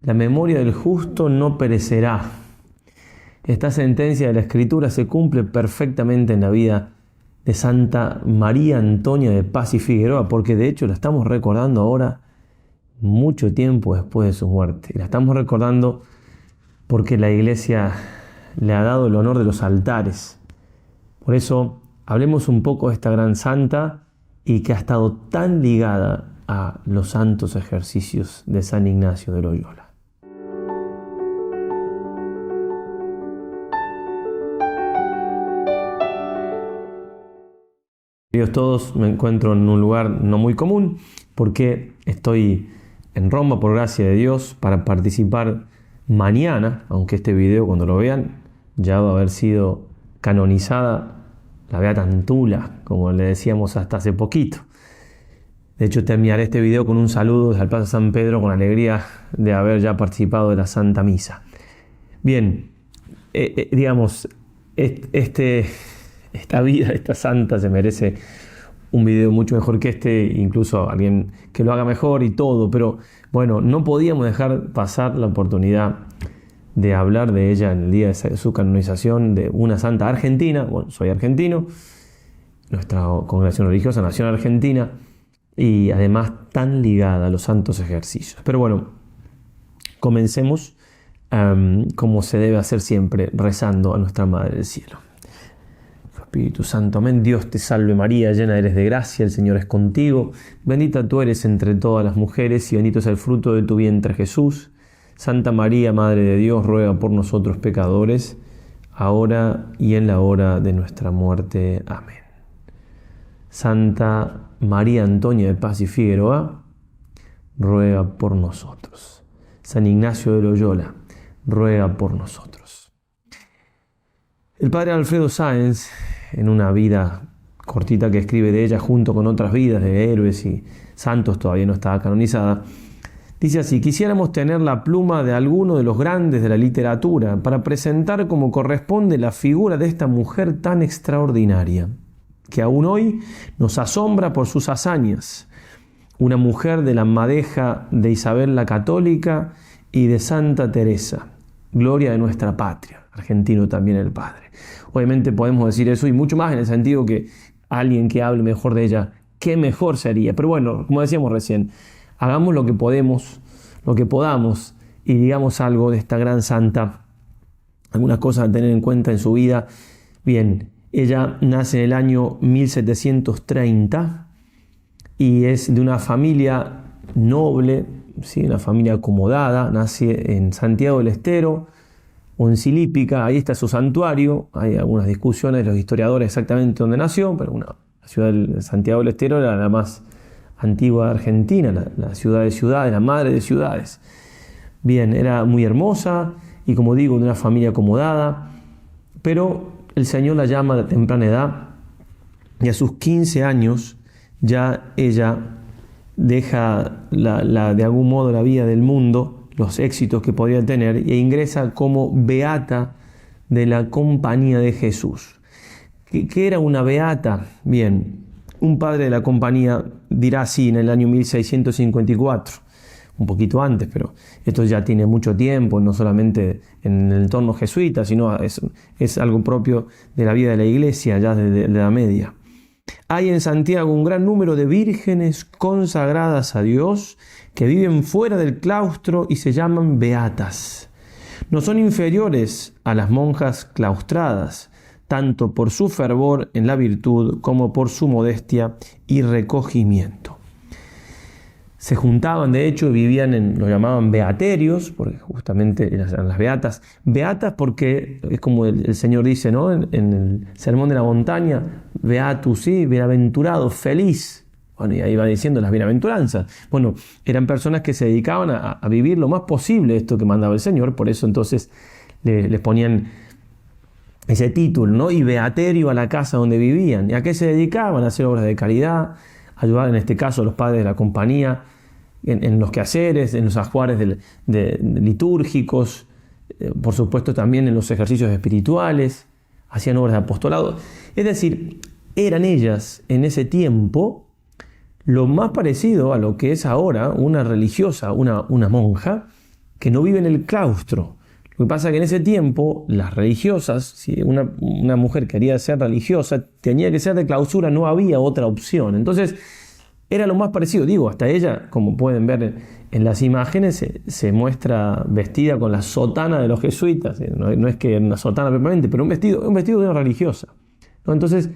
La memoria del justo no perecerá. Esta sentencia de la Escritura se cumple perfectamente en la vida de Santa María Antonia de Paz y Figueroa, porque de hecho la estamos recordando ahora mucho tiempo después de su muerte. Y la estamos recordando porque la Iglesia le ha dado el honor de los altares. Por eso hablemos un poco de esta gran santa y que ha estado tan ligada a los santos ejercicios de San Ignacio de Loyola. Queridos todos, me encuentro en un lugar no muy común porque estoy en Roma por gracia de Dios para participar mañana, aunque este video cuando lo vean ya va a haber sido canonizada la Beata Antula, como le decíamos hasta hace poquito. De hecho terminaré este video con un saludo desde el Plaza San Pedro con alegría de haber ya participado de la Santa Misa. Bien, esta vida, esta santa se merece un video mucho mejor que este, incluso alguien que lo haga mejor y todo, pero bueno, no podíamos dejar pasar la oportunidad de hablar de ella en el día de su canonización, de una santa argentina. Bueno, soy argentino, nuestra congregación religiosa nació en Argentina y además tan ligada a los santos ejercicios. Pero bueno, comencemos como se debe hacer siempre, rezando a nuestra Madre del Cielo. Espíritu Santo, amén. Dios te salve María, llena eres de gracia, el Señor es contigo. Bendita tú eres entre todas las mujeres y bendito es el fruto de tu vientre Jesús. Santa María, Madre de Dios, ruega por nosotros pecadores, ahora y en la hora de nuestra muerte. Amén. Santa María Antonia de Paz y Figueroa, ruega por nosotros. San Ignacio de Loyola, ruega por nosotros. El padre Alfredo Sáenz, en una vida cortita que escribe de ella junto con otras vidas de héroes y santos, todavía no estaba canonizada, dice así: quisiéramos tener la pluma de alguno de los grandes de la literatura para presentar como corresponde la figura de esta mujer tan extraordinaria, que aún hoy nos asombra por sus hazañas, una mujer de la madeja de Isabel la Católica y de Santa Teresa, gloria de nuestra patria, argentino también el padre. Obviamente podemos decir eso y mucho más en el sentido que alguien que hable mejor de ella, qué mejor sería. Pero bueno, como decíamos recién, hagamos lo que podemos, lo que podamos y digamos algo de esta gran santa, algunas cosas a tener en cuenta en su vida. Bien, ella nace en el año 1730 y es de una familia noble, ¿sí? Una familia acomodada, nace en Santiago del Estero o en Silípica, ahí está su santuario. Hay algunas discusiones de los historiadores exactamente dónde nació, pero la ciudad de Santiago del Estero era la más antigua de Argentina, la ciudad de ciudades, la madre de ciudades. Bien, era muy hermosa y, como digo, de una familia acomodada, pero el Señor la llama de temprana edad y a sus 15 años ya ella deja de algún modo la vida del mundo, los éxitos que podía tener, e ingresa como beata de la Compañía de Jesús. ¿Qué era una beata? Bien, un padre de la compañía dirá así en el año 1654, un poquito antes, pero esto ya tiene mucho tiempo, no solamente en el entorno jesuita, sino es algo propio de la vida de la Iglesia ya desde la Edad Media. Hay en Santiago un gran número de vírgenes consagradas a Dios que viven fuera del claustro y se llaman beatas. No son inferiores a las monjas claustradas, tanto por su fervor en la virtud como por su modestia y recogimiento. Se juntaban, de hecho, vivían lo llamaban beaterios, porque justamente eran las beatas. Beatas porque es como el Señor dice, ¿no? En el Sermón de la Montaña, beatus, sí, bienaventurado, feliz. Bueno, y ahí va diciendo las bienaventuranzas. Bueno, eran personas que se dedicaban a vivir lo más posible esto que mandaba el Señor, por eso entonces les ponían ese título, ¿no? Y beaterio a la casa donde vivían. ¿Y a qué se dedicaban? A hacer obras de caridad, ayudar en este caso a los padres de la compañía en los quehaceres, en los ajuares litúrgicos, por supuesto también en los ejercicios espirituales, hacían obras de apostolado. Es decir, eran ellas en ese tiempo lo más parecido a lo que es ahora una religiosa, una monja, que no vive en el claustro. Lo que pasa es que en ese tiempo las religiosas, si una mujer quería ser religiosa, tenía que ser de clausura, no había otra opción. Entonces era lo más parecido, digo, hasta ella, como pueden ver en las imágenes, se muestra vestida con la sotana de los jesuitas. No es que una sotana permanente, pero un vestido de una religiosa, ¿no? Entonces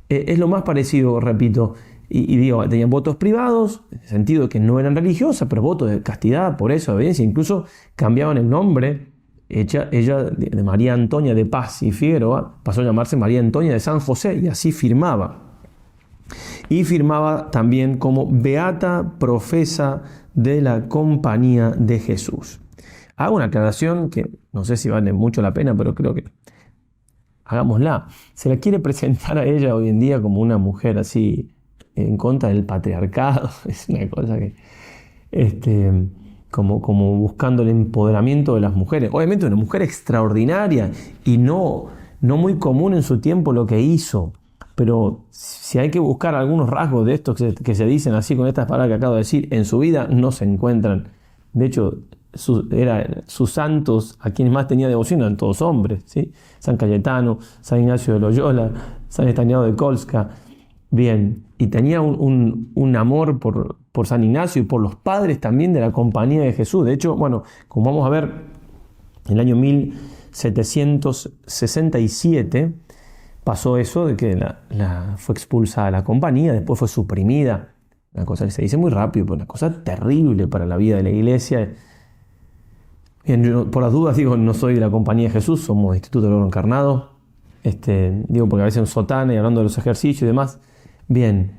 es lo más parecido, repito, y digo, tenían votos privados, en el sentido de que no eran religiosas, pero votos de castidad, pureza, obediencia, incluso cambiaban el nombre. Ella de María Antonia de Paz y Figueroa pasó a llamarse María Antonia de San José, y así firmaba. Y firmaba también como Beata Profesa de la Compañía de Jesús. Hago una aclaración que no sé si vale mucho la pena, pero creo que hagámosla. Se la quiere presentar a ella hoy en día como una mujer así en contra del patriarcado. Es una cosa que como buscando el empoderamiento de las mujeres. Obviamente una mujer extraordinaria y no muy común en su tiempo lo que hizo. Pero si hay que buscar algunos rasgos de estos que se dicen así con estas palabras que acabo de decir, en su vida no se encuentran. De hecho, sus santos, a quienes más tenía devoción, eran todos hombres, ¿sí? San Cayetano, San Ignacio de Loyola, San Estanislao de Kolska. Bien, y tenía un amor por San Ignacio y por los padres también de la Compañía de Jesús. De hecho, bueno, como vamos a ver, en el año 1767 pasó eso de que fue expulsada la compañía, después fue suprimida. Una cosa que se dice muy rápido, pero una cosa terrible para la vida de la iglesia. Bien, yo, por las dudas digo, no soy de la Compañía de Jesús, somos Instituto del Oro Encarnado. Digo, porque a veces en sotana y hablando de los ejercicios y demás. Bien,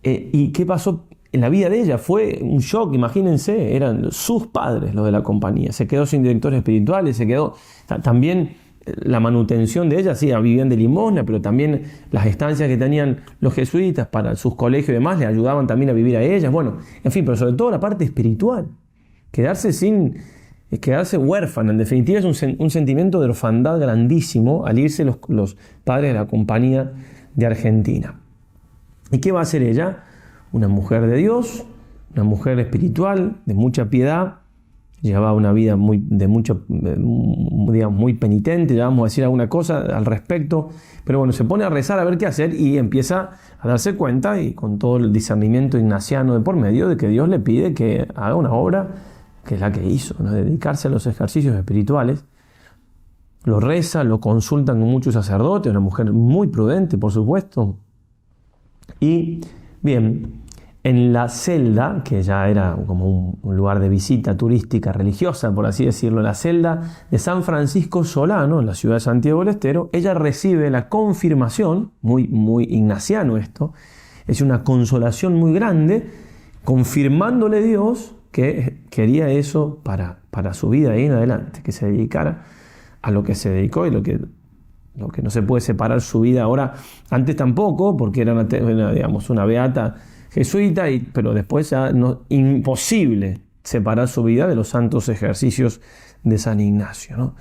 ¿y qué pasó en la vida de ella? Fue un shock, imagínense, eran sus padres los de la compañía. Se quedó sin directores espirituales, se quedó también la manutención de ella, sí, vivían de limosna, pero también las estancias que tenían los jesuitas para sus colegios y demás le ayudaban también a vivir a ellas. Bueno, en fin, pero sobre todo la parte espiritual. Quedarse huérfana, en definitiva es un sentimiento de orfandad grandísimo al irse los padres de la Compañía de Argentina. ¿Y qué va a hacer ella? Una mujer de Dios, una mujer espiritual, de mucha piedad. Llevaba una vida muy penitente, ya vamos a decir alguna cosa al respecto, pero bueno, se pone a rezar a ver qué hacer y empieza a darse cuenta, y con todo el discernimiento ignaciano de por medio, de que Dios le pide que haga una obra que es la que hizo, ¿no? Dedicarse a los ejercicios espirituales. Lo reza, lo consultan con muchos sacerdotes, una mujer muy prudente, por supuesto. Y bien, en la celda, que ya era como un lugar de visita turística religiosa, por así decirlo, la celda de San Francisco Solano, en la ciudad de Santiago del Estero, ella recibe la confirmación, muy ignaciano esto, es una consolación muy grande, confirmándole Dios que quería eso para su vida ahí en adelante, que se dedicara a lo que se dedicó y lo que no se puede separar su vida ahora, antes tampoco, porque era una beata jesuita, pero después ya imposible separar su vida de los santos ejercicios de San Ignacio, ¿no?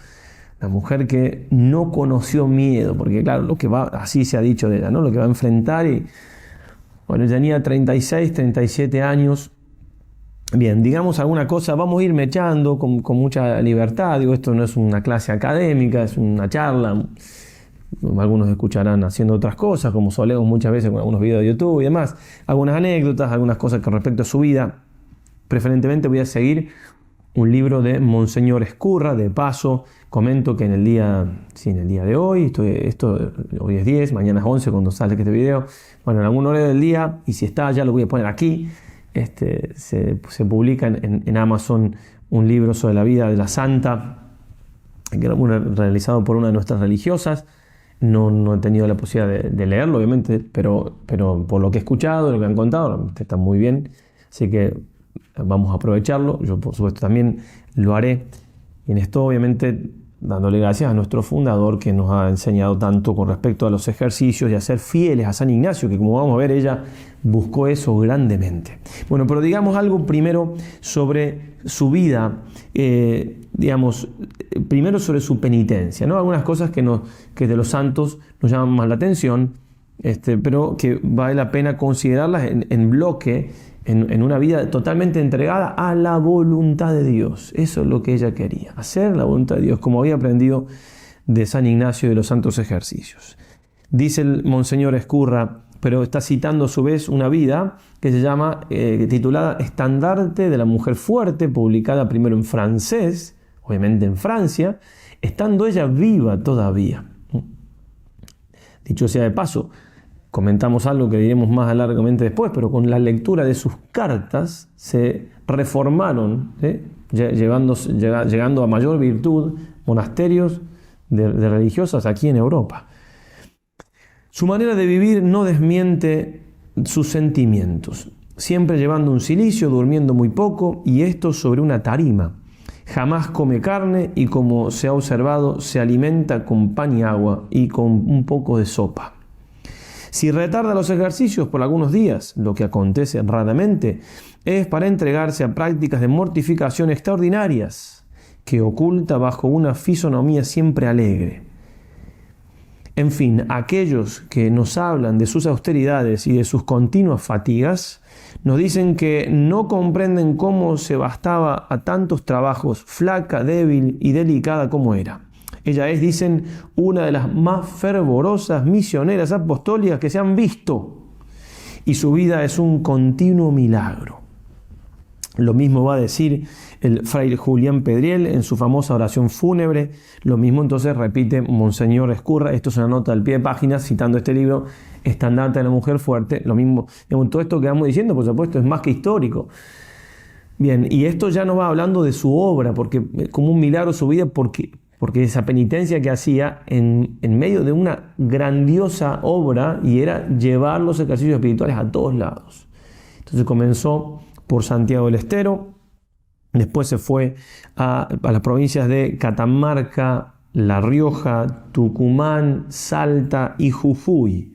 La mujer que no conoció miedo, porque claro, así se ha dicho de ella, ¿no? Lo que va a enfrentar, y bueno, ella tenía 36, 37 años. Bien, digamos alguna cosa, vamos a ir mechando con mucha libertad. Digo, esto no es una clase académica, es una charla. Algunos escucharán haciendo otras cosas, como solemos muchas veces con algunos videos de YouTube y demás. Algunas anécdotas, algunas cosas con respecto a su vida. Preferentemente voy a seguir un libro de Monseñor Escurra. De paso, comento que en el día de hoy, hoy es 10, mañana es 11 cuando sale este video. Bueno, en algún hora del día, y si está ya lo voy a poner aquí. Se publica en Amazon un libro sobre la vida de la santa, que era realizado por una de nuestras religiosas. No he tenido la posibilidad de leerlo, obviamente, pero por lo que he escuchado, lo que han contado, está muy bien. Así que vamos a aprovecharlo. Yo, por supuesto, también lo haré. Y en esto, obviamente, dándole gracias a nuestro fundador, que nos ha enseñado tanto con respecto a los ejercicios y a ser fieles a San Ignacio, que como vamos a ver, ella buscó eso grandemente. Bueno, pero digamos algo primero sobre su vida, primero sobre su penitencia, ¿no? Algunas cosas que de los santos nos llaman más la atención, pero que vale la pena considerarlas en bloque en una vida totalmente entregada a la voluntad de Dios. Eso es lo que ella quería, hacer la voluntad de Dios, como había aprendido de San Ignacio de los Santos Ejercicios. Dice el Monseñor Ezcurra, pero está citando a su vez una vida que se llama, titulada Estandarte de la Mujer Fuerte, publicada primero en francés, obviamente en Francia, estando ella viva todavía. Dicho sea de paso, comentamos algo que diremos más largamente después, pero con la lectura de sus cartas se reformaron, llegando a mayor virtud, monasterios de religiosas aquí en Europa. Su manera de vivir no desmiente sus sentimientos, siempre llevando un cilicio, durmiendo muy poco, y esto sobre una tarima. Jamás come carne y, como se ha observado, se alimenta con pan y agua y con un poco de sopa. Si retarda los ejercicios por algunos días, lo que acontece raramente, es para entregarse a prácticas de mortificación extraordinarias que oculta bajo una fisonomía siempre alegre. En fin, aquellos que nos hablan de sus austeridades y de sus continuas fatigas, nos dicen que no comprenden cómo se bastaba a tantos trabajos, flaca, débil y delicada como era. Ella es, dicen, una de las más fervorosas misioneras apostólicas que se han visto, y su vida es un continuo milagro. Lo mismo va a decir el fraile Julián Pedriel en su famosa oración fúnebre. Lo mismo entonces repite Monseñor Ezcurra. Esto es una nota al pie de página citando este libro, Estandarte de la Mujer Fuerte. Lo mismo, digamos, todo esto que vamos diciendo, por supuesto, es más que histórico. Bien, y esto ya nos va hablando de su obra, porque como un milagro su vida, porque esa penitencia que hacía en medio de una grandiosa obra, y era llevar los ejercicios espirituales a todos lados. Entonces comenzó por Santiago del Estero, después se fue a las provincias de Catamarca, La Rioja, Tucumán, Salta y Jujuy.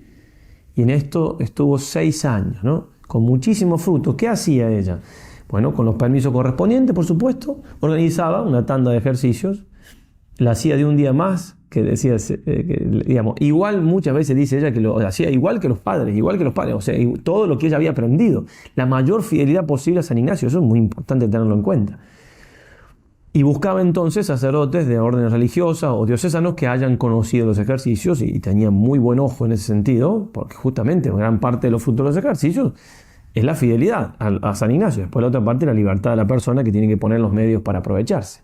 Y en esto estuvo 6 años, ¿no? Con muchísimo fruto. ¿Qué hacía ella? Bueno, con los permisos correspondientes, por supuesto, organizaba una tanda de ejercicios, la hacía de un día más, que decía, digamos, igual muchas veces dice ella que lo hacía igual que los padres, o sea, todo lo que ella había aprendido, la mayor fidelidad posible a San Ignacio, eso es muy importante tenerlo en cuenta. Y buscaba entonces sacerdotes de órdenes religiosas o diocesanos que hayan conocido los ejercicios y tenían muy buen ojo en ese sentido, porque justamente gran parte de los frutos de los ejercicios es la fidelidad a San Ignacio. Después la otra parte, la libertad de la persona que tiene que poner los medios para aprovecharse.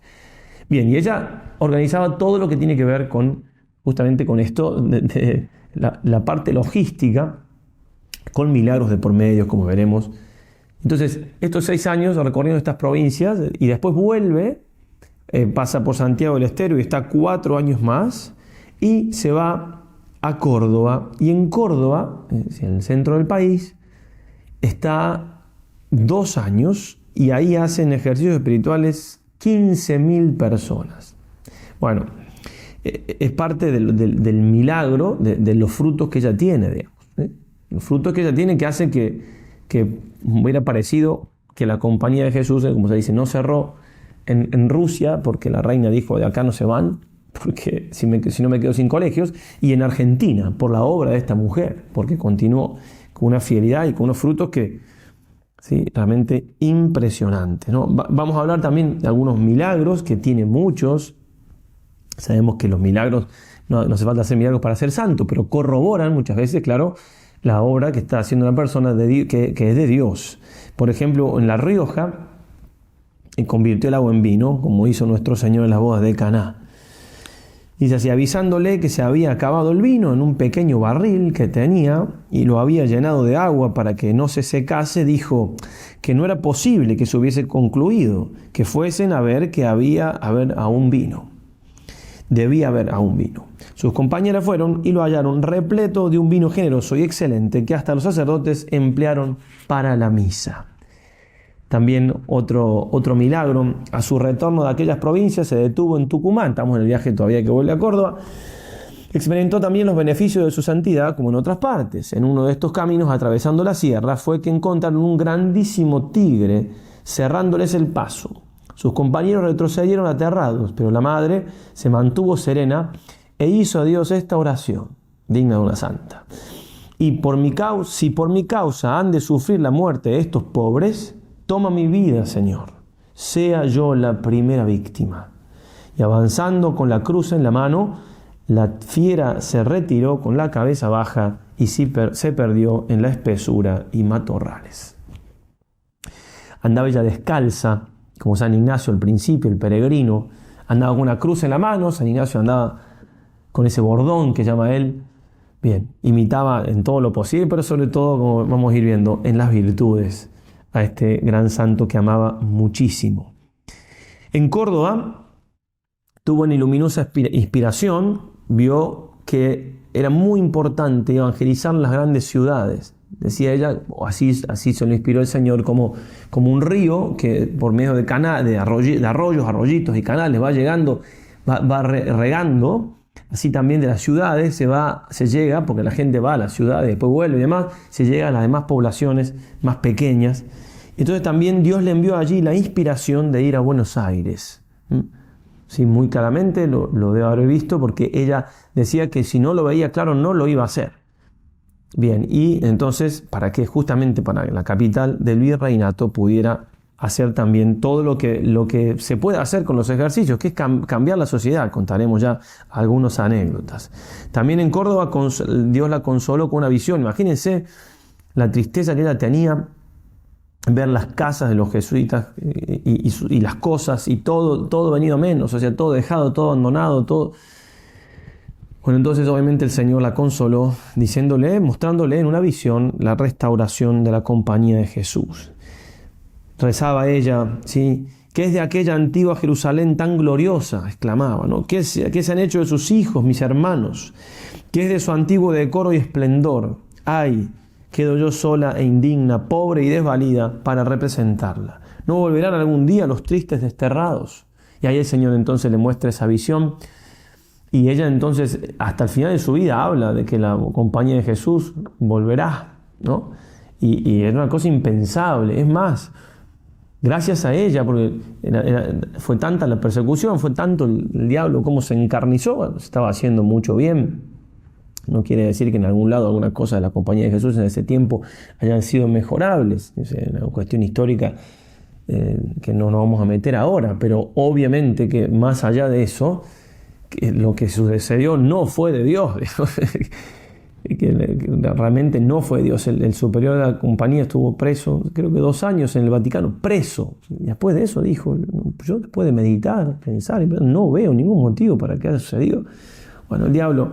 Bien, y ella organizaba todo lo que tiene que ver justamente con esto, de la parte logística, con milagros de por medio, como veremos. Entonces, estos 6 años recorriendo estas provincias, y después vuelve, pasa por Santiago del Estero y está 4 años más, y se va a Córdoba. Y en Córdoba, en el centro del país, está 2 años, y ahí hacen ejercicios espirituales 15.000 personas. Bueno, es parte del milagro de los frutos que ella tiene, digamos. Los frutos que ella tiene que hacen que hubiera parecido que la Compañía de Jesús, como se dice, no cerró en Rusia, porque la reina dijo, de acá no se van, porque si no me quedo sin colegios, y en Argentina, por la obra de esta mujer, porque continuó con una fidelidad y con unos frutos que, sí, realmente impresionante, ¿no? Vamos a hablar también de algunos milagros, que tiene muchos. Sabemos que los milagros, no hace falta hacer milagros para ser santo, pero corroboran muchas veces, claro, la obra que está haciendo una persona que es de Dios. Por ejemplo, en La Rioja, convirtió el agua en vino, como hizo nuestro Señor en las bodas de Caná. Dice así, avisándole que se había acabado el vino en un pequeño barril que tenía y lo había llenado de agua para que no se secase, dijo que no era posible que se hubiese concluido, que fuesen a ver que debía haber aún vino. Sus compañeras fueron y lo hallaron repleto de un vino generoso y excelente que hasta los sacerdotes emplearon para la misa. También otro milagro, a su retorno de aquellas provincias se detuvo en Tucumán, estamos en el viaje todavía que vuelve a Córdoba, experimentó también los beneficios de su santidad como en otras partes. En uno de estos caminos, atravesando la sierra, fue que encontraron un grandísimo tigre cerrándoles el paso. Sus compañeros retrocedieron aterrados, pero la madre se mantuvo serena e hizo a Dios esta oración, digna de una santa. si por mi causa han de sufrir la muerte de estos pobres, toma mi vida, Señor, sea yo la primera víctima. Y avanzando con la cruz en la mano, la fiera se retiró con la cabeza baja y se perdió en la espesura y matorrales. Andaba ella descalza, como San Ignacio al principio, el peregrino, andaba con una cruz en la mano. San Ignacio andaba con ese bordón que llama él. Bien, imitaba en todo lo posible, pero sobre todo, como vamos a ir viendo, en las virtudes a este gran santo que amaba muchísimo. En Córdoba tuvo una luminosa inspiración, vio que era muy importante evangelizar las grandes ciudades. Decía ella, o así se lo inspiró el Señor, como un río que por medio de arroyos, arroyitos y canales va llegando, va regando. Así también de las ciudades se llega, porque la gente va a las ciudades, después vuelve y demás, se llega a las demás poblaciones más pequeñas. Entonces también Dios le envió allí la inspiración de ir a Buenos Aires. Sí, muy claramente lo debe haber visto, porque ella decía que si no lo veía claro no lo iba a hacer. Bien, y entonces justamente para la capital del virreinato pudiera hacer también todo lo que se puede hacer con los ejercicios, que es cambiar la sociedad. Contaremos ya algunas anécdotas. También en Córdoba Dios la consoló con una visión. Imagínense la tristeza que ella tenía, ver las casas de los jesuitas y las cosas y todo venido a menos, o sea, todo dejado, todo abandonado, todo. Bueno, entonces obviamente el Señor la consoló mostrándole en una visión la restauración de la compañía de Jesús. Rezaba ella, ¿sí? ¿Qué es de aquella antigua Jerusalén tan gloriosa?, exclamaba, ¿no? ¿Qué se han hecho de sus hijos, mis hermanos? ¿Qué es de su antiguo decoro y esplendor? ¡Ay! Quedo yo sola e indigna, pobre y desvalida para representarla. ¿No volverán algún día los tristes desterrados? Y ahí el Señor entonces le muestra esa visión. Y ella entonces, hasta el final de su vida, habla de que la compañía de Jesús volverá, ¿no? Y era una cosa impensable. Es más, gracias a ella, porque fue tanta la persecución, fue tanto el diablo como se encarnizó, se estaba haciendo mucho bien. No quiere decir que en algún lado alguna cosa de la compañía de Jesús en ese tiempo hayan sido mejorables. Es una cuestión histórica que no nos vamos a meter ahora, pero obviamente que más allá de eso, que lo que sucedió no fue de Dios. que realmente no fue Dios. El superior de la compañía estuvo preso, creo que 2 años en el Vaticano, preso. Y después de eso dijo, yo después de meditar, pensar, no veo ningún motivo para que haya sucedido. Bueno, el diablo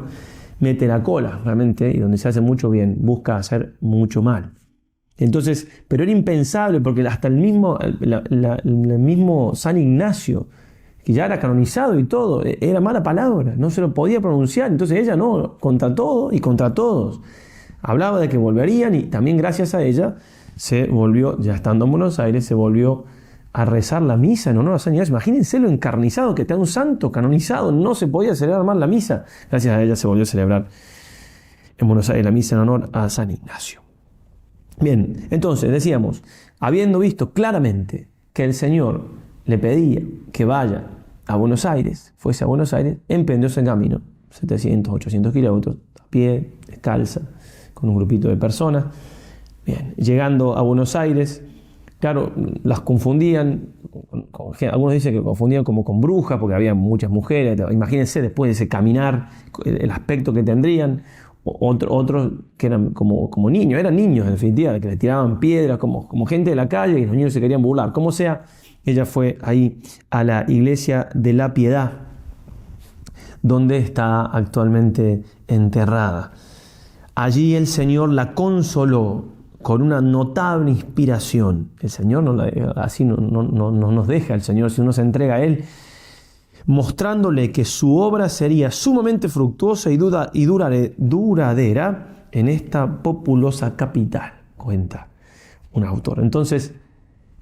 mete la cola realmente, y donde se hace mucho bien, busca hacer mucho mal. Entonces, pero era impensable, porque hasta el mismo San Ignacio, que ya era canonizado y todo, era mala palabra, no se lo podía pronunciar. Entonces ella no, contra todo y contra todos. Hablaba de que volverían, y también gracias a ella se volvió, ya estando en Buenos Aires, se volvió a rezar la misa en honor a San Ignacio. Imagínense lo encarnizado que está un santo canonizado, no se podía celebrar más la misa. Gracias a ella se volvió a celebrar en Buenos Aires la misa en honor a San Ignacio. Bien, entonces decíamos, habiendo visto claramente que el Señor le pedía que vaya a Buenos Aires, fuese a Buenos Aires, emprendió ese camino, 700, 800 kilómetros, a pie, descalza, con un grupito de personas. Bien, llegando a Buenos Aires, claro, las confundían, algunos dicen que confundían como con brujas, porque había muchas mujeres. Imagínense después de ese caminar, el aspecto que tendrían. Otros que eran como niños, eran niños en definitiva, que le tiraban piedras, como gente de la calle, y los niños se querían burlar. Como sea, ella fue ahí a la iglesia de la Piedad, donde está actualmente enterrada. Allí el Señor la consoló con una notable inspiración. El Señor así no nos deja, el Señor, si uno se entrega a Él, mostrándole que su obra sería sumamente fructuosa y duradera en esta populosa capital, cuenta un autor. Entonces,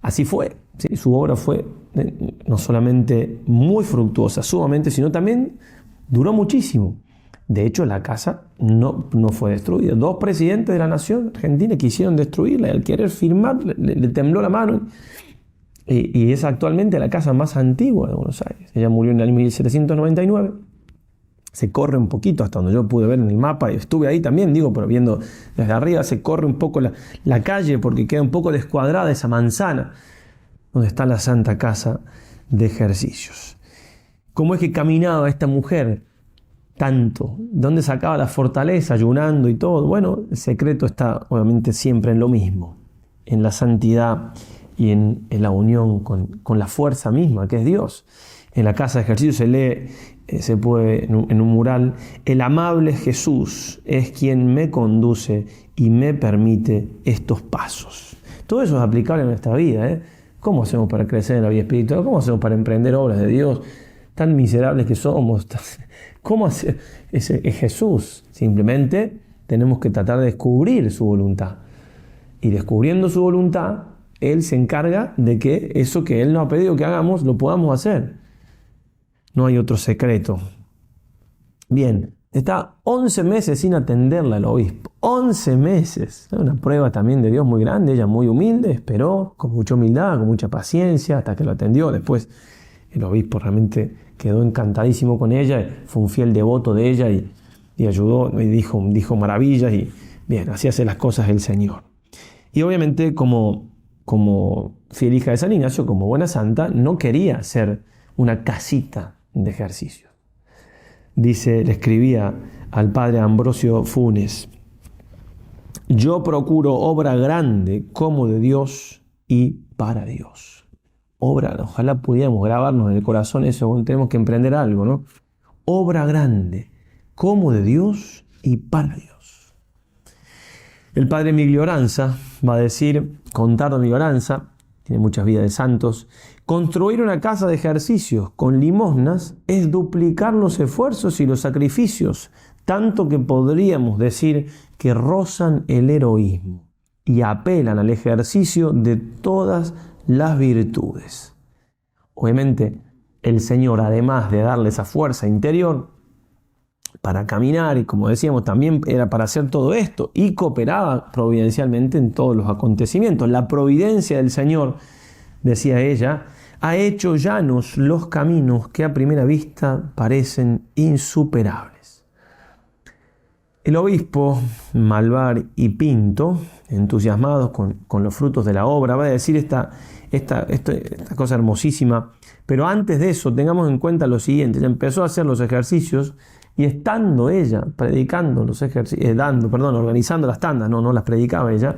así fue, ¿sí? Su obra fue no solamente muy fructuosa, sumamente, sino también duró muchísimo. De hecho, la casa no fue destruida. 2 presidentes de la nación argentina quisieron destruirla, y al querer firmar le tembló la mano. Y es actualmente la casa más antigua de Buenos Aires. Ella murió en el año 1799. se corre un poquito, hasta donde yo pude ver en el mapa, y estuve ahí también, pero viendo desde arriba, se corre un poco la calle porque queda un poco descuadrada esa manzana donde está la Santa Casa de Ejercicios. ¿Cómo es que caminaba esta mujer tanto? ¿Dónde sacaba la fortaleza, ayunando y todo? Bueno, el secreto está obviamente siempre en lo mismo, en la santidad y en la unión con la fuerza misma que es Dios. En la Casa de Ejercicios se lee, se puede en un mural: el amable Jesús es quien me conduce y me permite estos pasos. Todo eso es aplicable a nuestra vida, ¿Cómo hacemos para crecer en la vida espiritual? ¿Cómo hacemos para emprender obras de Dios? Tan miserables que somos. ¿Cómo hacer? Es Jesús. Simplemente tenemos que tratar de descubrir su voluntad. Y descubriendo su voluntad, Él se encarga de que eso que Él nos ha pedido que hagamos, lo podamos hacer. No hay otro secreto. Bien, está 11 meses sin atenderla el obispo. 11 meses. Es una prueba también de Dios muy grande. Ella muy humilde, esperó con mucha humildad, con mucha paciencia, hasta que lo atendió. Después el obispo realmente quedó encantadísimo con ella, fue un fiel devoto de ella y ayudó, y dijo maravillas, y bien, así hace las cosas el Señor. Y obviamente como fiel hija de San Ignacio, como buena santa, no quería ser una casita de ejercicio. Dice, le escribía al padre Ambrosio Funes: yo procuro obra grande como de Dios y para Dios. Obra, ojalá pudiéramos grabarnos en el corazón eso, tenemos que emprender algo, ¿no? Obra grande como de Dios y para Dios. El padre Miglioranza va a decir, Contardo Miglioranza, tiene muchas vidas de santos: construir una casa de ejercicios con limosnas es duplicar los esfuerzos y los sacrificios, tanto que podríamos decir que rozan el heroísmo y apelan al ejercicio de todas las virtudes. Obviamente, el Señor, además de darle esa fuerza interior para caminar, y como decíamos, también era para hacer todo esto, y cooperaba providencialmente en todos los acontecimientos. La providencia del Señor, decía ella, ha hecho llanos los caminos que a primera vista parecen insuperables. El obispo Malvar y Pinto, entusiasmados con los frutos de la obra, va a decir esta cosa hermosísima: pero antes de eso tengamos en cuenta lo siguiente. Ella empezó a hacer los ejercicios, y estando ella predicando los ejercicios, organizando las tandas, no las predicaba ella,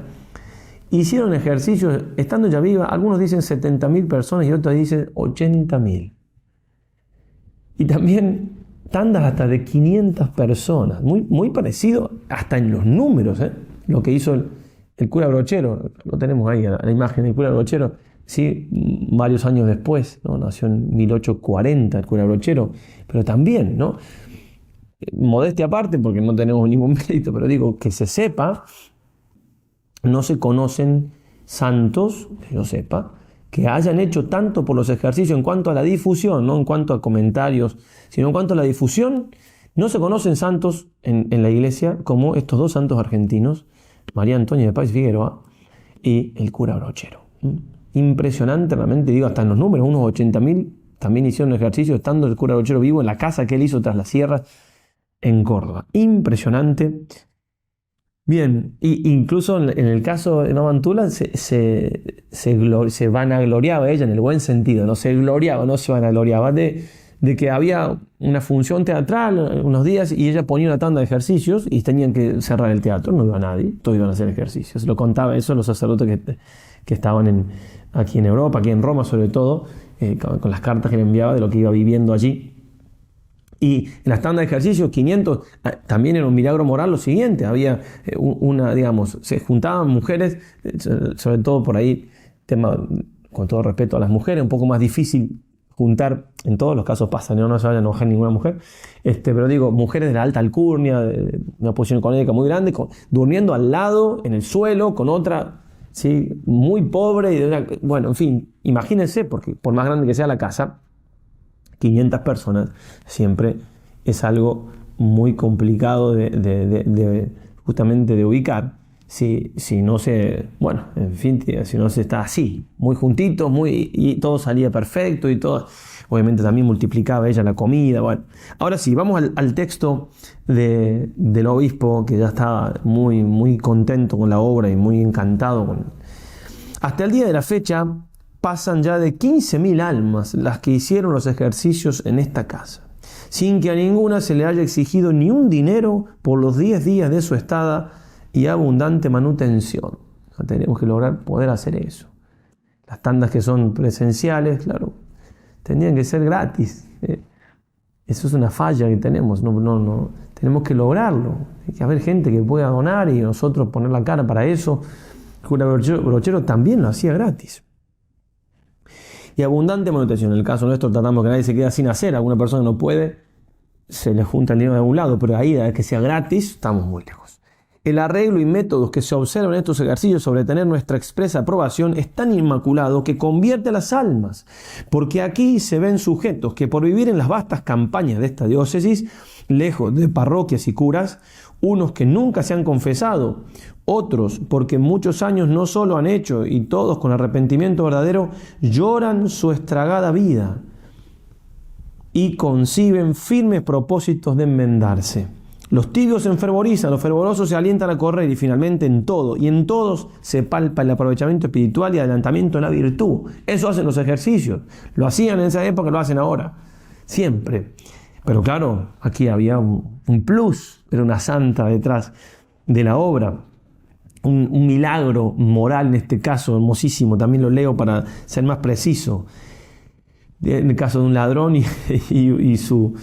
hicieron ejercicios, estando ella viva, algunos dicen 70.000 personas y otros dicen 80.000. Y también tandas hasta de 500 personas, muy parecido hasta en los números, lo que hizo el cura Brochero. Lo tenemos ahí, la imagen del cura Brochero, sí, varios años después, ¿no? Nació en 1840 el cura Brochero, pero también, ¿no? Modestia aparte, porque no tenemos ningún mérito, pero digo, que se sepa, no se conocen santos, que yo sepa, que hayan hecho tanto por los ejercicios en cuanto a la difusión, no en cuanto a comentarios, sino en cuanto a la difusión. No se conocen santos en la iglesia como estos dos santos argentinos, María Antonia de Páez Figueroa y el cura Brochero. Impresionante realmente, digo, hasta en los números, unos 80.000 también hicieron ejercicio estando el cura Brochero vivo en la casa que él hizo tras las sierras en Córdoba. Impresionante. Bien, incluso en el caso de Novantula se vanagloriaba ella en el buen sentido, no se gloriaba, no se vanagloriaba de que había una función teatral unos días y ella ponía una tanda de ejercicios y tenían que cerrar el teatro, no iba nadie, todos iban a hacer ejercicios. Lo contaba eso los sacerdotes que estaban aquí en Europa, aquí en Roma sobre todo, con las cartas que le enviaba de lo que iba viviendo allí. Y en las tandas de ejercicios, 500, también era un milagro moral lo siguiente: había se juntaban mujeres, sobre todo por ahí, tema, con todo respeto a las mujeres, un poco más difícil juntar, en todos los casos pasa, no se vaya a enojar ninguna mujer, pero digo, mujeres de la alta alcurnia, de una posición económica muy grande, durmiendo al lado, en el suelo, con otra, ¿sí?, muy pobre, bueno, en fin, imagínense, porque por más grande que sea la casa, 500 personas siempre es algo muy complicado justamente de ubicar, si no se, bueno, en fin, si no se está así, muy juntitos, y todo salía perfecto y todo, obviamente también multiplicaba ella la comida. Bueno, ahora sí, vamos al texto del obispo, que ya estaba muy, muy contento con la obra y muy encantado con. Hasta el día de la fecha pasan ya de 15.000 almas las que hicieron los ejercicios en esta casa, sin que a ninguna se le haya exigido ni un dinero por los 10 días de su estada y abundante manutención. O sea, tenemos que lograr poder hacer eso. Las tandas que son presenciales, claro, tendrían que ser gratis. Eso es una falla que tenemos. No, tenemos que lograrlo. Hay que haber gente que pueda donar y nosotros poner la cara para eso. El cura Brochero también lo hacía gratis. Y abundante manutención. En el caso nuestro tratamos que nadie se quede sin hacer. Alguna persona no puede, se le junta el dinero de algún lado, pero ahí, a que sea gratis, estamos muy lejos. El arreglo y métodos que se observan en estos ejercicios sobre tener nuestra expresa aprobación es tan inmaculado que convierte a las almas, porque aquí se ven sujetos que por vivir en las vastas campañas de esta diócesis, lejos de parroquias y curas, unos que nunca se han confesado, otros porque muchos años no solo han hecho y todos con arrepentimiento verdadero lloran su estragada vida y conciben firmes propósitos de enmendarse. Los tibios se enfervorizan, los fervorosos se alientan a correr y finalmente en todo y en todos se palpa el aprovechamiento espiritual y adelantamiento en la virtud. Eso hacen los ejercicios. Lo hacían en esa época, lo hacen ahora. Siempre. Pero claro, aquí había un plus, era una santa detrás de la obra. Un milagro moral en este caso, hermosísimo. También lo leo para ser más preciso. En el caso de un ladrón y su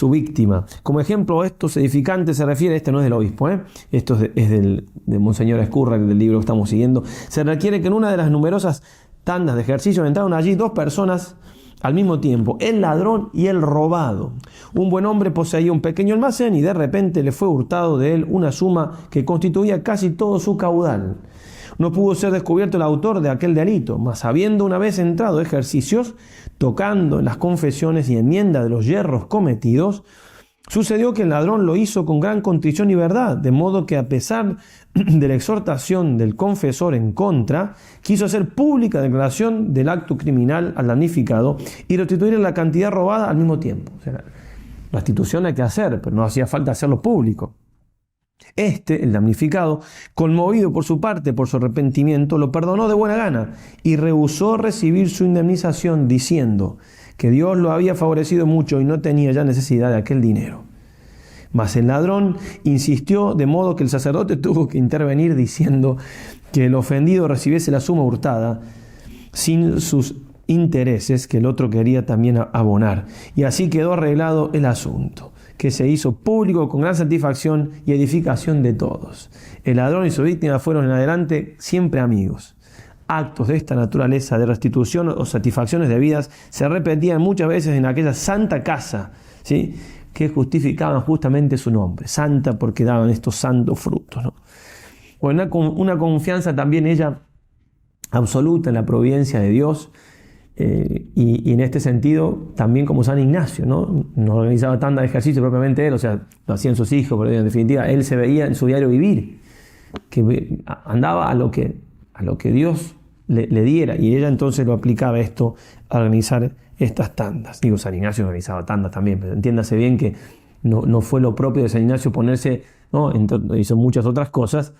víctima. Como ejemplo, estos edificantes se refiere, este no es del obispo, esto es de Monseñor Escurra, del libro que estamos siguiendo. Se requiere que en una de las numerosas tandas de ejercicio entraron allí 2 personas al mismo tiempo, el ladrón y el robado. Un buen hombre poseía un pequeño almacén y de repente le fue hurtado de él una suma que constituía casi todo su caudal. No pudo ser descubierto el autor de aquel delito, mas habiendo una vez entrado ejercicios, tocando en las confesiones y enmienda de los yerros cometidos, sucedió que el ladrón lo hizo con gran contrición y verdad, de modo que a pesar de la exhortación del confesor en contra, quiso hacer pública declaración del acto criminal al damnificado y restituirle la cantidad robada al mismo tiempo. O sea, la restitución hay que hacer, pero no hacía falta hacerlo público. El damnificado, conmovido por su parte por su arrepentimiento, lo perdonó de buena gana y rehusó recibir su indemnización diciendo que Dios lo había favorecido mucho y no tenía ya necesidad de aquel dinero. Mas el ladrón insistió, de modo que el sacerdote tuvo que intervenir diciendo que el ofendido recibiese la suma hurtada sin sus intereses que el otro quería también abonar. Y así quedó arreglado el asunto, que se hizo público con gran satisfacción y edificación de todos. El ladrón y su víctima fueron en adelante siempre amigos. Actos de esta naturaleza de restitución o satisfacciones debidas se repetían muchas veces en aquella santa casa, ¿sí?, que justificaban justamente su nombre, santa, porque daban estos santos frutos, ¿no? Bueno, una confianza también ella absoluta en la providencia de Dios, y en este sentido también como San Ignacio, ¿no? No organizaba tanta de ejercicio propiamente él, o sea, lo hacían sus hijos, pero en definitiva él se veía en su diario vivir, que andaba a lo que Dios le diera, y ella entonces lo aplicaba esto a organizar estas tandas. Digo, San Ignacio organizaba tandas también, pero entiéndase bien que no fue lo propio de San Ignacio ponerse, ¿no? Hizo muchas otras cosas,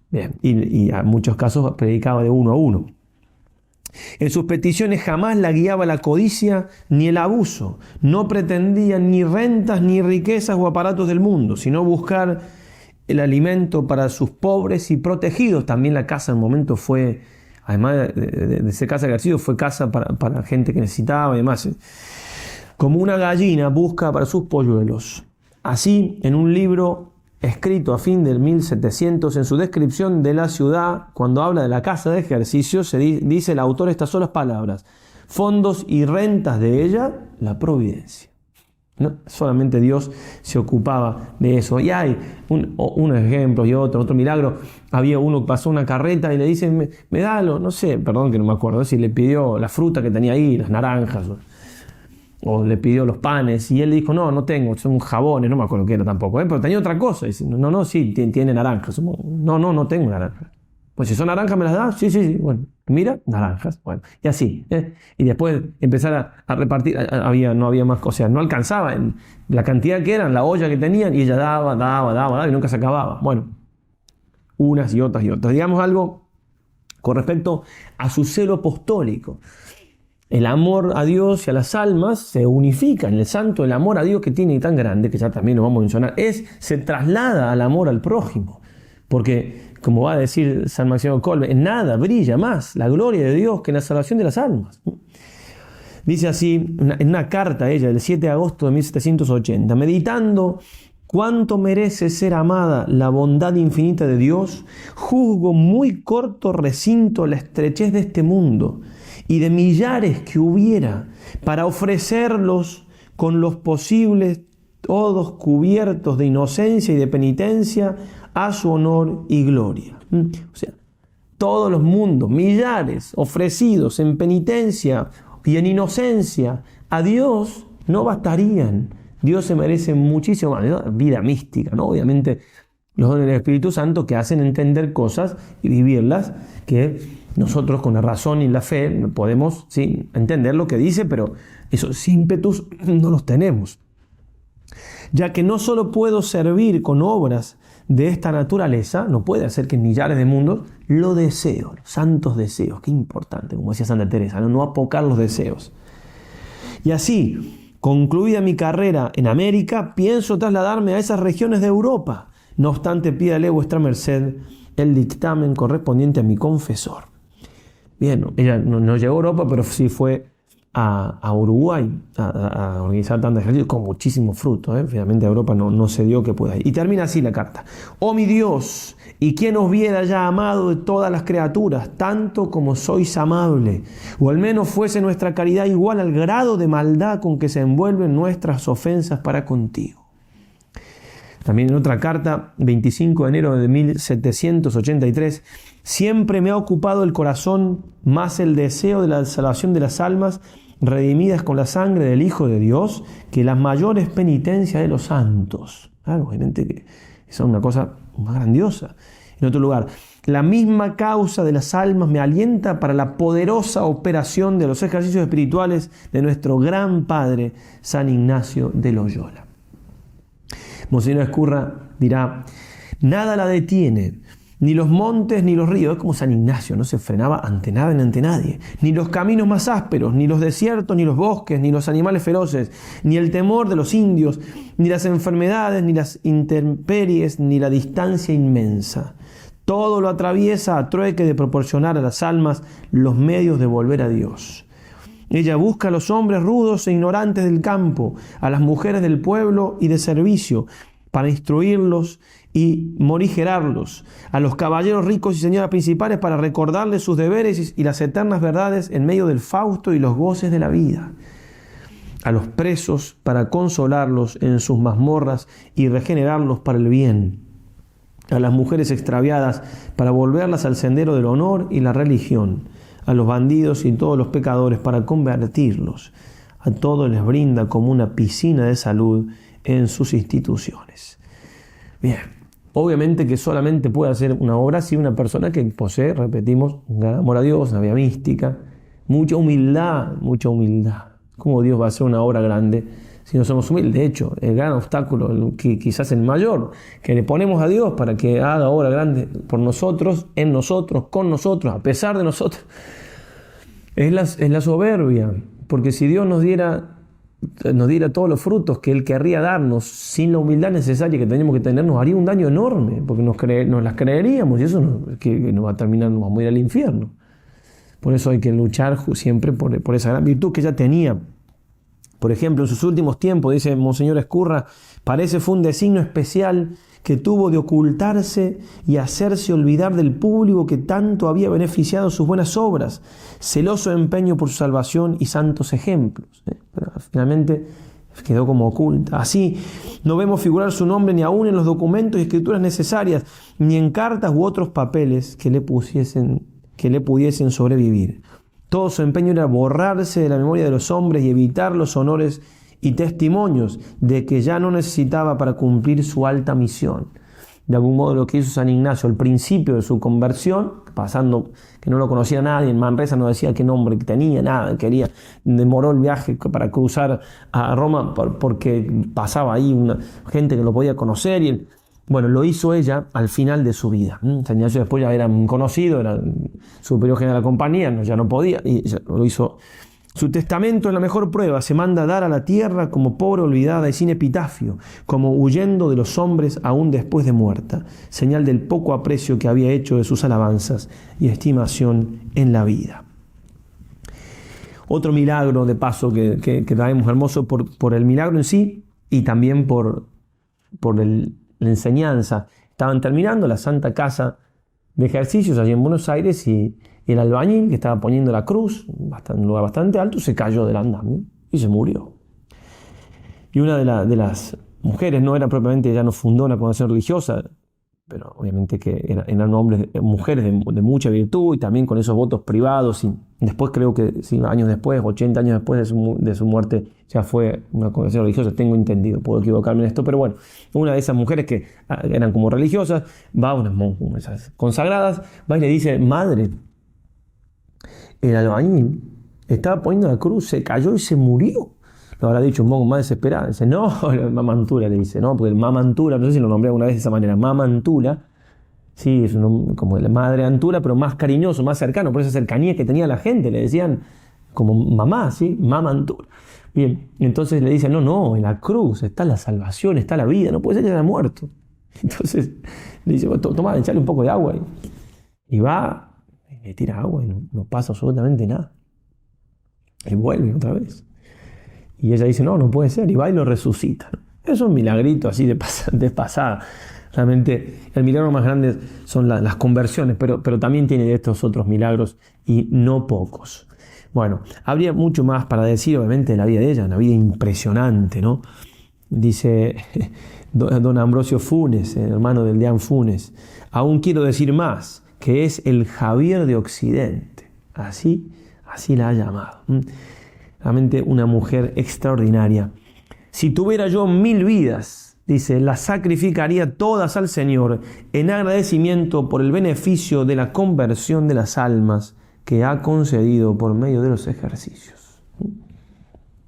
bien, y a muchos casos predicaba de uno a uno. En sus peticiones jamás la guiaba la codicia ni el abuso. No pretendía ni rentas, ni riquezas o aparatos del mundo, sino buscar el alimento para sus pobres y protegidos. También la casa en un momento fue, además de ser casa de ejercicio, fue casa para gente que necesitaba y demás. Como una gallina busca para sus polluelos. Así, en un libro escrito a fin del 1700, en su descripción de la ciudad, cuando habla de la casa de ejercicio, dice el autor estas solas palabras: fondos y rentas de ella, la providencia. ¿No? Solamente Dios se ocupaba de eso. Y hay unos ejemplos y otro milagro. Había uno que pasó una carreta y le dicen, me da no sé, perdón que no me acuerdo, si le pidió la fruta que tenía ahí, las naranjas. o le pidió los panes, y él le dijo, no tengo, son jabones, no me acuerdo qué era tampoco, pero tenía otra cosa. Y dice, no, sí, tiene naranjas. No tengo naranjas. Pues si son naranjas, ¿me las das? Sí, bueno, mira, naranjas, bueno, y así. Y después empezar a repartir, no había más, o sea, no alcanzaba en la cantidad que eran, la olla que tenían, y ella daba, y nunca se acababa. Bueno, unas y otras. Digamos algo con respecto a su celo apostólico. El amor a Dios y a las almas se unifica en el santo. El amor a Dios que tiene tan grande, que ya también lo vamos a mencionar, se traslada al amor al prójimo. Porque, como va a decir San Máximo Kolbe, en nada brilla más la gloria de Dios que en la salvación de las almas. Dice así, en una carta a ella del 7 de agosto de 1780, meditando cuánto merece ser amada la bondad infinita de Dios, juzgo muy corto recinto la estrechez de este mundo y de millares que hubiera para ofrecerlos con los posibles todos cubiertos de inocencia y de penitencia a su honor y gloria. O sea, todos los mundos, millares ofrecidos en penitencia y en inocencia a Dios no bastarían. Dios se merece muchísimo más, ¿no? Vida mística, ¿no? Obviamente los dones del Espíritu Santo que hacen entender cosas y vivirlas que nosotros con la razón y la fe podemos entender lo que dice, pero esos ímpetus no los tenemos. Ya que no solo puedo servir con obras de esta naturaleza, no puede hacer que en millares de mundos lo deseo, los santos deseos, qué importante, como decía Santa Teresa, no apocar los deseos. Y así, concluida mi carrera en América, pienso trasladarme a esas regiones de Europa. No obstante, pídale vuestra merced el dictamen correspondiente a mi confesor. Bien, ella no llegó a Europa, pero sí fue a Uruguay a organizar tantos ejercicios con muchísimo fruto. Finalmente a Europa no se dio que pueda ir. Y termina así la carta. Oh mi Dios, y quién os viera ya amado de todas las criaturas, tanto como sois amable, o al menos fuese nuestra caridad igual al grado de maldad con que se envuelven nuestras ofensas para contigo. También en otra carta, 25 de enero de 1783, siempre me ha ocupado el corazón más el deseo de la salvación de las almas redimidas con la sangre del Hijo de Dios que las mayores penitencias de los santos. Claro, obviamente que esa es una cosa más grandiosa. En otro lugar, la misma causa de las almas me alienta para la poderosa operación de los ejercicios espirituales de nuestro gran Padre San Ignacio de Loyola. Monseñor Ezcurra dirá, nada la detiene, ni los montes ni los ríos. Es como San Ignacio, no se frenaba ante nada ni ante nadie. Ni los caminos más ásperos, ni los desiertos, ni los bosques, ni los animales feroces, ni el temor de los indios, ni las enfermedades, ni las intemperies, ni la distancia inmensa. Todo lo atraviesa a trueque de proporcionar a las almas los medios de volver a Dios. Ella busca a los hombres rudos e ignorantes del campo, a las mujeres del pueblo y de servicio, para instruirlos y morigerarlos, a los caballeros ricos y señoras principales para recordarles sus deberes y las eternas verdades en medio del fausto y los goces de la vida, a los presos para consolarlos en sus mazmorras y regenerarlos para el bien, a las mujeres extraviadas para volverlas al sendero del honor y la religión, a los bandidos y todos los pecadores para convertirlos. A todos les brinda como una piscina de salud en sus instituciones. Bien, obviamente que solamente puede hacer una obra si una persona que posee, repetimos, un gran amor a Dios, una vida mística, mucha humildad. ¿Cómo Dios va a hacer una obra grande si no somos humildes? De hecho, el gran obstáculo, quizás el mayor, que le ponemos a Dios para que haga obra grande por nosotros, en nosotros, con nosotros, a pesar de nosotros, es la soberbia. Porque si Dios nos diera todos los frutos que Él querría darnos sin la humildad necesaria que tenemos que tener, nos haría un daño enorme, porque nos las creeríamos y eso nos va a terminar, nos vamos a ir al infierno. Por eso hay que luchar siempre por esa gran virtud que ella tenía. Por ejemplo, en sus últimos tiempos, dice Monseñor Ezcurra, parece fue un designio especial que tuvo de ocultarse y hacerse olvidar del público que tanto había beneficiado sus buenas obras, celoso empeño por su salvación y santos ejemplos. Pero finalmente quedó como oculta. Así, no vemos figurar su nombre ni aún en los documentos y escrituras necesarias, ni en cartas u otros papeles que le pudiesen sobrevivir. Todo su empeño era borrarse de la memoria de los hombres y evitar los honores y testimonios de que ya no necesitaba para cumplir su alta misión. De algún modo lo que hizo San Ignacio al principio de su conversión, pasando que no lo conocía nadie, en Manresa no decía qué nombre tenía, nada, demoró el viaje para cruzar a Roma porque pasaba ahí una gente que lo podía conocer y él, bueno, lo hizo ella al final de su vida. San Ignacio después ya era conocido, era superior general de la compañía, ya no podía, y lo hizo. Su testamento es la mejor prueba. Se manda a dar a la tierra como pobre olvidada y sin epitafio, como huyendo de los hombres aún después de muerta, señal del poco aprecio que había hecho de sus alabanzas y estimación en la vida. Otro milagro, de paso, que traemos hermoso por el milagro en sí y también por la enseñanza. Estaban terminando la Santa Casa de Ejercicios allí en Buenos Aires y el albañil que estaba poniendo la cruz, en un lugar bastante alto, se cayó del andamio y se murió. Y una de las mujeres, no era propiamente, ella no fundó una congregación religiosa, pero obviamente que eran hombres, mujeres de mucha virtud y también con esos votos privados. Y después creo que 80 años después de su muerte, ya fue una congregación religiosa, tengo entendido, puedo equivocarme en esto, pero bueno, una de esas mujeres que eran como religiosas, va a unas consagradas, va y le dice: madre, el albañil estaba poniendo la cruz, se cayó y se murió. Lo habrá dicho un poco más desesperado. Dice: no, Mamantula, le dice, no, porque el Mamantula, no sé si lo nombré alguna vez de esa manera, Mamantula, sí, es como la madre Antula, pero más cariñoso, más cercano, por esa cercanía que tenía la gente, le decían como mamá, ¿sí? Mamantula. Bien, entonces le dicen: no, en la cruz está la salvación, está la vida, no puede ser que haya muerto. Entonces le dice: bueno, toma, echarle un poco de agua. Y va, y le tira agua y no pasa absolutamente nada. Y vuelve otra vez. Y ella dice: no puede ser, y va y lo resucita. Es un milagrito así de pasada. Realmente el milagro más grande son las conversiones, pero también tiene de estos otros milagros y no pocos. Bueno, habría mucho más para decir, obviamente, de la vida de ella, una vida impresionante, ¿no? Dice don Ambrosio Funes, hermano del Deán Funes: aún quiero decir más, que es el Javier de Occidente. Así la ha llamado. Realmente una mujer extraordinaria. Si tuviera yo 1000 vidas, dice, las sacrificaría todas al Señor en agradecimiento por el beneficio de la conversión de las almas que ha concedido por medio de los ejercicios.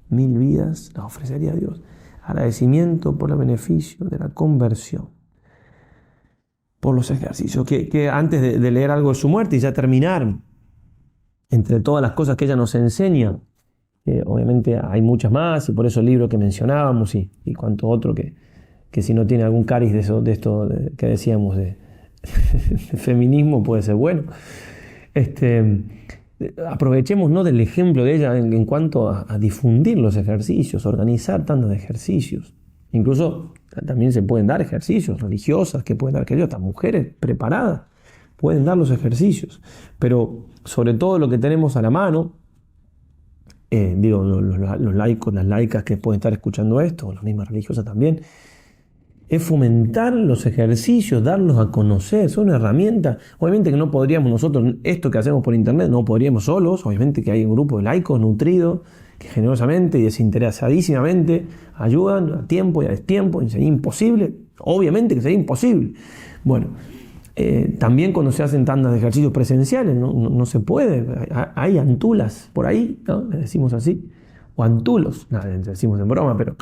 1000 vidas las ofrecería a Dios. Agradecimiento por el beneficio de la conversión por los ejercicios. Que antes de leer algo de su muerte y ya terminar, entre todas las cosas que ella nos enseña, obviamente hay muchas más, y por eso el libro que mencionábamos y cuanto otro que si no tiene algún cariz de esto que decíamos de feminismo puede ser bueno. Aprovechemos, ¿no?, del ejemplo de ella en cuanto a difundir los ejercicios, organizar tantos ejercicios. Incluso también se pueden dar ejercicios religiosas que pueden dar estas mujeres preparadas pueden dar los ejercicios, pero sobre todo lo que tenemos a la mano, los laicos, las laicas que pueden estar escuchando esto, las mismas religiosas también, es fomentar los ejercicios, darlos a conocer. Son herramientas. Obviamente que no podríamos nosotros, esto que hacemos por internet, no podríamos solos. Obviamente que hay un grupo de laicos nutridos que generosamente y desinteresadísimamente ayudan a tiempo y a destiempo. Y sería imposible, obviamente que sería imposible. Bueno, también cuando se hacen tandas de ejercicios presenciales, no se puede. Hay antulas por ahí, ¿no? Le decimos así, o antulos, le decimos en broma, pero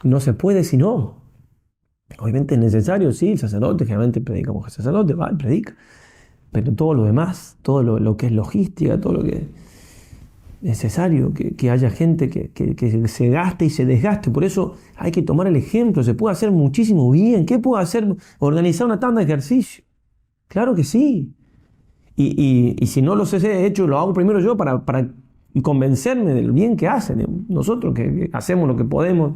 no se puede si no. Obviamente es necesario, sí, el sacerdote generalmente predica como sacerdote, va y predica, pero todo lo demás, todo lo que es logística, todo lo que es necesario, que haya gente que se gaste y se desgaste. Por eso hay que tomar el ejemplo. Se puede hacer muchísimo bien. ¿Qué puedo hacer? Organizar una tanda de ejercicio. Claro que sí. Y si no los he hecho, lo hago primero yo para convencerme del bien que hacen. Nosotros que hacemos lo que podemos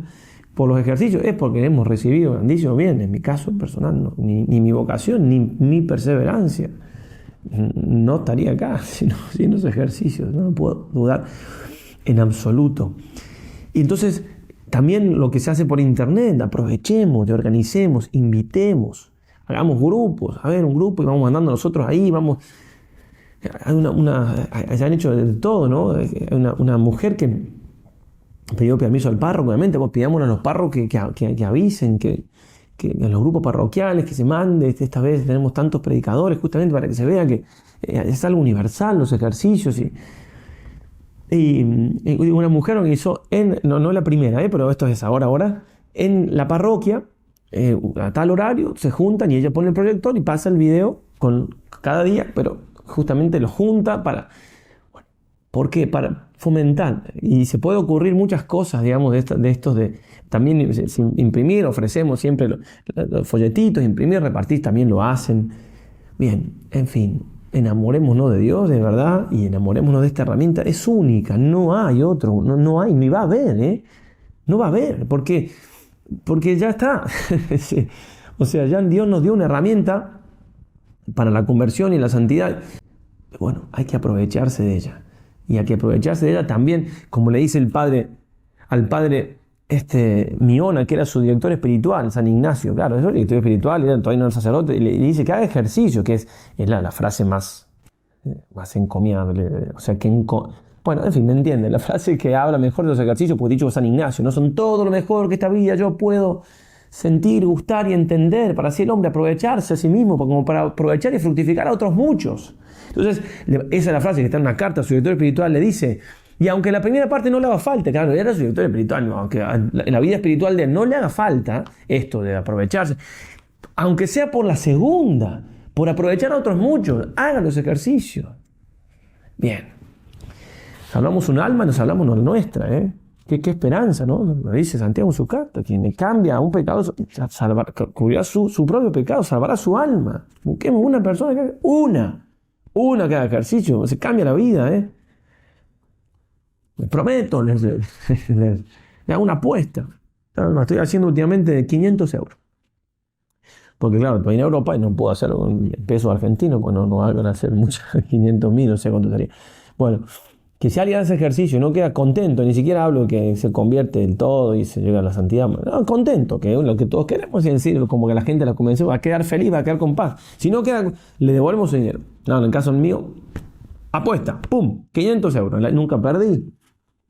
por los ejercicios es porque hemos recibido grandísimo bien. En mi caso personal, ni mi vocación, ni mi perseverancia, no estaría acá sin los ejercicios. No puedo dudar en absoluto. Y entonces, también lo que se hace por internet, aprovechemos, organicemos, invitemos, hagamos grupos. A ver, un grupo y vamos mandando nosotros ahí, vamos Se han hecho de todo, ¿no? Hay una mujer que pidió permiso al párroco, obviamente, pues pidámosle a los párrocos que avisen, que en los grupos parroquiales, que se mande. Esta vez tenemos tantos predicadores, justamente para que se vea que es algo universal, los ejercicios. Y una mujer organizó, no la primera, pero esto es ahora, en la parroquia, a tal horario, se juntan y ella pone el proyector y pasa el video cada día, pero justamente lo junta ¿por qué? Para fomentar. Y se puede ocurrir muchas cosas, digamos, también imprimir, ofrecemos siempre los folletitos, imprimir, repartir, también lo hacen. Bien, en fin, enamorémonos de Dios, de verdad, y enamorémonos de esta herramienta. Es única, no hay otro, no hay, ni va a haber, ¿eh? No va a haber, porque ya está. O sea, ya Dios nos dio una herramienta para la conversión y la santidad. Bueno, hay que aprovecharse de ella. Y hay que aprovecharse de ella también, como le dice al padre Miona, que era su director espiritual, San Ignacio. Claro, es el director espiritual, todavía no era sacerdote, y le dice que haga ejercicio, que es la frase más encomiable. O sea, bueno, en fin, me entiende, la frase que habla mejor de los ejercicios, porque dicho San Ignacio, no son todo lo mejor que esta vida yo puedo sentir, gustar y entender, para así el hombre aprovecharse a sí mismo, como para aprovechar y fructificar a otros muchos. Entonces, esa es la frase que está en una carta, su director espiritual le dice, y aunque la primera parte no le haga falta, claro, era su director espiritual, no, aunque en la vida espiritual de él no le haga falta esto de aprovecharse, aunque sea por la segunda, por aprovechar a otros muchos, haga los ejercicios. Bien, hablamos un alma, nos hablamos una nuestra, Qué esperanza, ¿no? Lo dice Santiago en su carta. Quien cambia a un pecado, cubrirá su propio pecado, salvará su alma. Busquemos una persona que haga ejercicio, se cambia la vida, Les prometo, les hago una apuesta. Lo estoy haciendo últimamente de 500 euros. Porque claro, estoy en Europa y no puedo hacer un peso argentino, pues no van a hacer muchos 500.000, no sé cuánto sería. Bueno, que si alguien hace ejercicio y no queda contento, ni siquiera hablo que se convierte del todo y se llega a la santidad, no, contento, que es lo que todos queremos, es decir, como que la gente la convenció, va a quedar feliz, va a quedar con paz. Si no queda, le devolvemos su dinero. No, en el caso mío, apuesta, ¡pum! 500 euros, nunca perdí.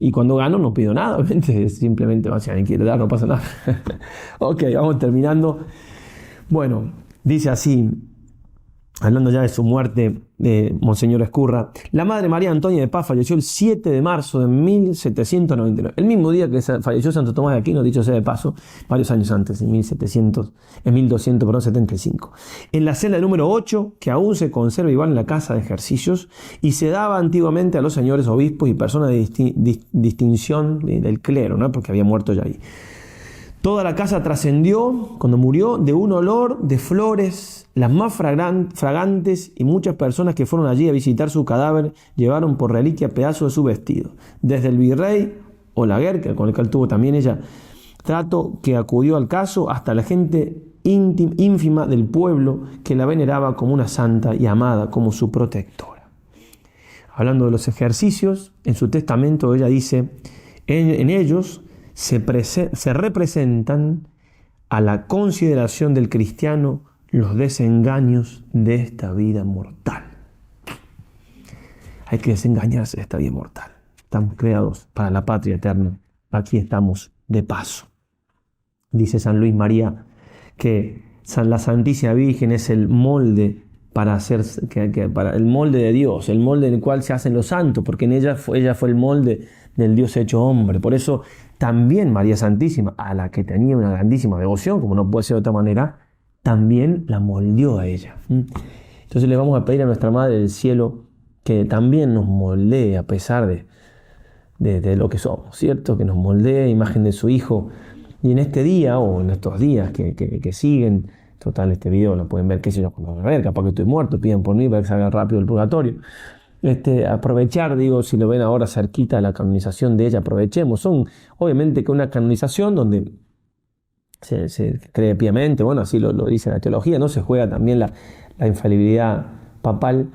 Y cuando gano no pido nada, obviamente, simplemente, si alguien quiere dar, no pasa nada. Ok, vamos terminando. Bueno, dice así, hablando ya de su muerte, Monseñor Ezcurra, la madre María Antonia de Paz falleció el 7 de marzo de 1799, el mismo día que falleció Santo Tomás de Aquino, dicho sea de paso, varios años antes, en 1275, en la celda número 8, que aún se conserva igual en la casa de ejercicios, y se daba antiguamente a los señores obispos y personas de distinción del clero, ¿no? Porque había muerto ya ahí. Toda la casa trascendió, cuando murió, de un olor de flores, las más fragantes, y muchas personas que fueron allí a visitar su cadáver llevaron por reliquia pedazos de su vestido. Desde el virrey Olaguer, con el cual tuvo también ella trato, que acudió al caso, hasta la gente ínfima del pueblo que la veneraba como una santa y amada como su protectora. Hablando de los ejercicios, en su testamento ella dice, en ellos se representan a la consideración del cristiano los desengaños de esta vida mortal. Hay que desengañarse de esta vida mortal. Estamos creados para la patria eterna. Aquí estamos de paso. Dice San Luis María que la Santísima Virgen es el molde para el molde de Dios, el molde en el cual se hacen los santos, porque en ella fue el molde del Dios hecho hombre. Por eso también María Santísima, a la que tenía una grandísima devoción, como no puede ser de otra manera, también la moldeó a ella. Entonces le vamos a pedir a nuestra Madre del Cielo que también nos moldee a pesar de lo que somos, ¿cierto? Que nos moldee a imagen de su Hijo. Y en este día, o en estos días que siguen, total, este video lo pueden ver, qué sé yo, cuando van a ver, capaz que estoy muerto, piden por mí para que salga rápido el purgatorio. Aprovechar, digo, si lo ven ahora cerquita de la canonización de ella, aprovechemos. Son, obviamente, que una canonización donde se cree piamente, bueno, así lo dice la teología, ¿no? Se juega también la infalibilidad papal.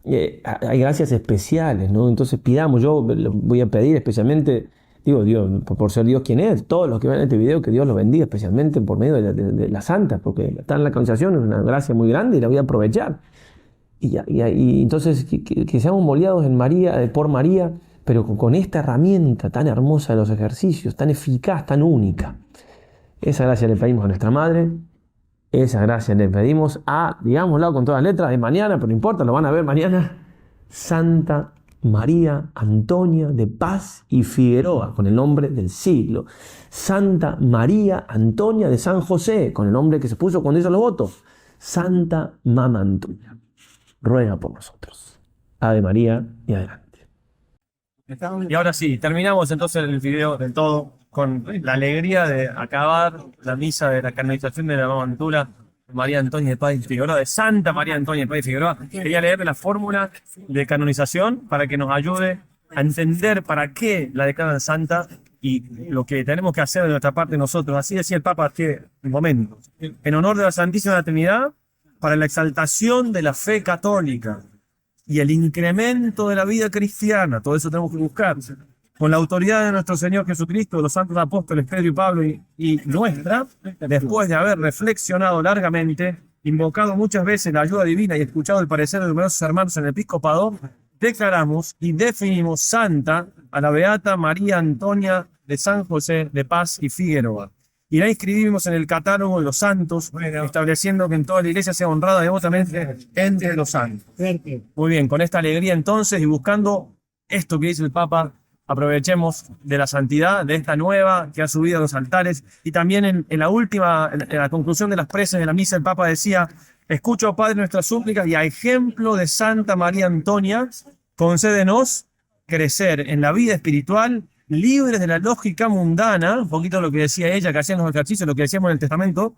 Hay gracias especiales, ¿no? Entonces pidamos, yo voy a pedir especialmente, digo, Dios, por ser Dios quien es, todos los que ven este video, que Dios los bendiga, especialmente por medio de las santas, porque estar en la canonización es una gracia muy grande y la voy a aprovechar. Y entonces que seamos moldeados en María, por María, pero con esta herramienta tan hermosa de los ejercicios, tan eficaz, tan única. Esa gracia le pedimos a nuestra madre, esa gracia le pedimos a, digámoslo con todas las letras, de mañana, pero no importa, lo van a ver mañana, Santa María Antonia de Paz y Figueroa, con el nombre del siglo. Santa María Antonia de San José, con el nombre que se puso cuando hizo los votos. Santa Mama Antonia, ruega por nosotros. Ave María y adelante. Y ahora sí, terminamos entonces el video del todo con la alegría de acabar la misa de la canonización de la Mama Antonia, María Antonia de Paz y Figueroa, de Santa María Antonia de Paz y Figueroa. Quería leer la fórmula de canonización para que nos ayude a entender para qué la declaran santa y lo que tenemos que hacer de nuestra parte nosotros. Así decía el Papa hace un momento. En honor de la Santísima Trinidad, para la exaltación de la fe católica y el incremento de la vida cristiana, todo eso tenemos que buscar. Con la autoridad de nuestro Señor Jesucristo, de los santos apóstoles Pedro y Pablo y nuestra, después de haber reflexionado largamente, invocado muchas veces la ayuda divina y escuchado el parecer de numerosos hermanos en el episcopado, declaramos y definimos santa a la Beata María Antonia de San José de Paz y Figueroa. Y la inscribimos en el catálogo de los santos, estableciendo que en toda la iglesia sea honrada devotamente entre los santos. Muy bien, con esta alegría entonces y buscando esto que dice el Papa, aprovechemos de la santidad de esta nueva que ha subido a los altares. Y también en la conclusión de las preces de la misa, el Papa decía: escucho, oh Padre, nuestras súplicas y a ejemplo de Santa María Antonia, concédenos crecer en la vida espiritual, libres de la lógica mundana, un poquito lo que decía ella, que hacían los ejercicios, lo que decíamos en el Testamento,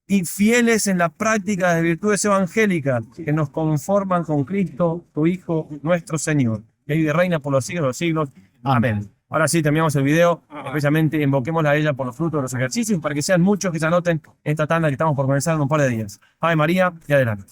y fieles en la práctica de virtudes evangélicas que nos conforman con Cristo, tu Hijo, nuestro Señor, que vive y reina por los siglos de los siglos. Amén. Ahora sí, terminamos el video, especialmente invoquémosla a ella por los frutos de los ejercicios, para que sean muchos que se anoten esta tanda que estamos por comenzar en un par de días. Ave María y adelante.